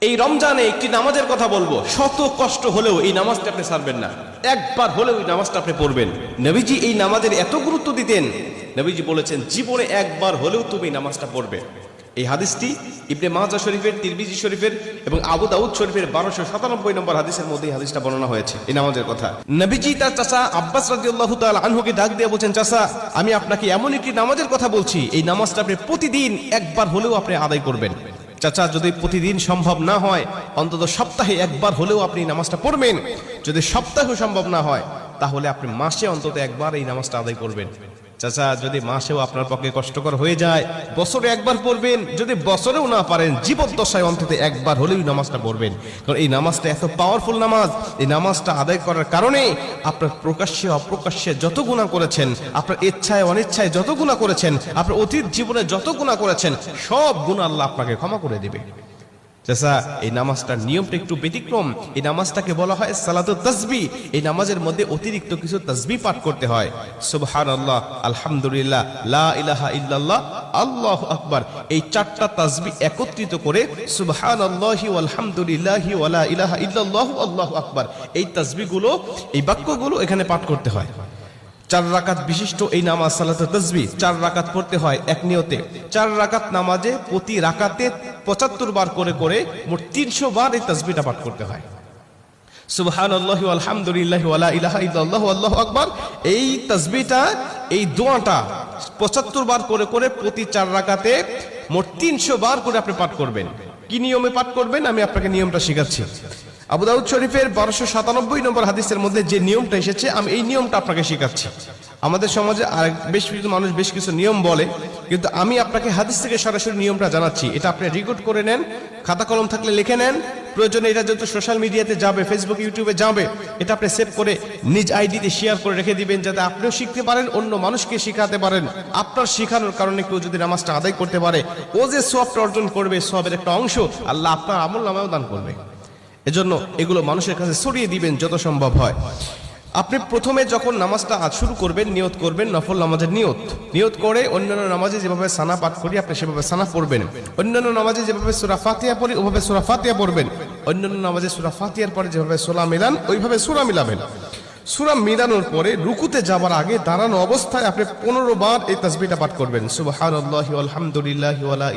এই রমজানে একটি নামাজের কথা বলবো, শত কষ্ট হলেও এই নামাজটা আপনি ছাড়বেন না, একবার হলেও এই নামাজটা আপনি পড়বেন। নবীজি এই নামাজের এত গুরুত্ব দিতেন, নবীজি বলেছেন জীবনে একবার হলেও তুমি এই নামাজটা পড়বে। এই হাদিসটি ইবনে মাজাহ শরীফের, তিরমিজি শরীফের এবং আবু দাউদ শরীফের 1297 নম্বর হাদিসের মধ্যে এই হাদিসটা বর্ণনা হয়েছে এই নামাজের কথা। নবীজি তার চাচা আব্বাস রাদিয়াল্লাহু তাআলা আনহুকে ডাক দিয়ে বলছেন, চাচা আমি আপনাকে এমন একটি নামাজের কথা বলছি, এই নামাজটা আপনি প্রতিদিন একবার হলেও আপনি আদায় করবেন। চাচা যদি প্রতিদিন সম্ভব না হয়, অন্তত সপ্তাহে একবার হলেও আপনি নামাজটা পড়বেন। যদি সপ্তাহে সম্ভব না হয়, তাহলে আপনি মাসে অন্তত একবার এই নামাজটা আদায় করবেন। চাচা যদি মাসেও আপনার পক্ষে কষ্টকর হয়ে যায়, বছরে একবার পড়বেন। যদি বছরেও না পারেন, জীবদ্দশায় অন্তত একবার হলেও নামাজটা পড়বেন। কারণ এই নামাজটা এত পাওয়ারফুল নামাজ। এই নামাজটা আদায় করার কারণে আপনার প্রকাশ্যে অপ্রকাশ্যে যত গুনাহ করেছেন, আপনার ইচ্ছায় অনিচ্ছায় যত গুনাহ করেছেন, আপনার অতীত জীবনে যত গুনাহ করেছেন, সব গুনাহ আল্লাহ আপনাকে ক্ষমা করে দেবে। চাচা এই নামাজটার নিয়মটা একটু ব্যতিক্রম। এই নামাজটাকে বলা হয় সালাতুত তাসবিহ। এই নামাজের মধ্যে অতিরিক্ত কিছু তাসবিহ পাঠ করতে হয়। সুবহানাল্লাহ, আলহামদুলিল্লাহ, লা ইলাহা ইল্লাল্লাহ, আল্লাহু আকবার। এই চারটা তাসবিহ একত্রিত করে সুবহানাল্লাহি ওয়াল হামদুলিল্লাহি ওয়া লা ইলাহা ইল্লাল্লাহু আল্লাহু আকবার, এই তাসবিহগুলো, এই বাক্যগুলো এখানে পাঠ করতে হয়। 4 রাকাত বিশিষ্ট এই নামাজ সালাতুত তাসবিহ 4 রাকাত পড়তে হয় এক নিয়তে। 4 রাকাত নামাজে প্রতি রাকাতে 75 বার করে করে মোট 300 বার এই তাসবিহটা পাঠ করতে হয়। সুবহানাল্লাহি ওয়াল হামদুলিল্লাহি ওয়া লা ইলাহা ইল্লাল্লাহু আল্লাহু আকবার, এই তাসবিহটা, এই দোয়াটা 75 বার করে করে প্রতি 4 রাকাতে মোট 300 বার করে আপনি পাঠ করবেন। কি নিয়মে পাঠ করবেন আমি আপনাকে নিয়মটা শেখাচ্ছি। আবু দাউদ শরীফের 1297 নম্বর হাদিসের মধ্যে যে নিয়মটা এসেছে, আমি এই নিয়মটা আপনাকে শেখাচ্ছি। আমাদের সমাজে আর বেশ কিছু মানুষ বেশ কিছু নিয়ম বলে, কিন্তু আমি আপনাকে হাদিস থেকে সরাসরি নিয়মটা জানাচ্ছি। এটা আপনি রেকর্ড করে নেন, খাতা কলম থাকলে লিখে নেন। প্রয়োজনে এটা যত সোশ্যাল মিডিয়াতে যাবে, ফেসবুক ইউটিউবে যাবে, এটা আপনি সেভ করে নিজ আইডিতে শেয়ার করে রেখে দিবেন, যাতে আপনিও শিখতে পারেন, অন্য মানুষকে শিখাতে পারেন। আপনার শেখানোর কারণে কেউ যদি নামাজটা আদায় করতে পারে, ও যে সওয়াবটা অর্জন করবে, সওয়াবের একটা অংশ আল্লাহ আপনার আমলনামায়ও দান করবে। এজন্য এগুলো মানুষের কাছে ছড়িয়ে দিবেন যত সম্ভব হয়। আপনি প্রথমে যখন নামাজটা শুরু করবেন, নিয়ত করবেন, নফল নামাজের নিয়ত করে অন্যান্য নামাজে যেভাবে সানা পাঠ করি আপনি সেভাবে সানা পড়বেন। অন্যান্য নামাজে যেভাবে সূরা ফাতিহা পড়ি ওভাবে সূরা ফাতিহা পড়বেন। অন্যান্য নামাজে সূরা ফাতিহার পরে যেভাবে সূরা মিলান ওইভাবে সূরা মিলাবেন। সূরা মিলানোর পরে রুকুতে যাবার আগে দাঁড়ানো অবস্থায় আপনি 15 বার এই তাসবিহটা পাঠ করবেন। সুবহানাল্লাহি ওয়াল হামদুলিল্লাহি ওয়া লা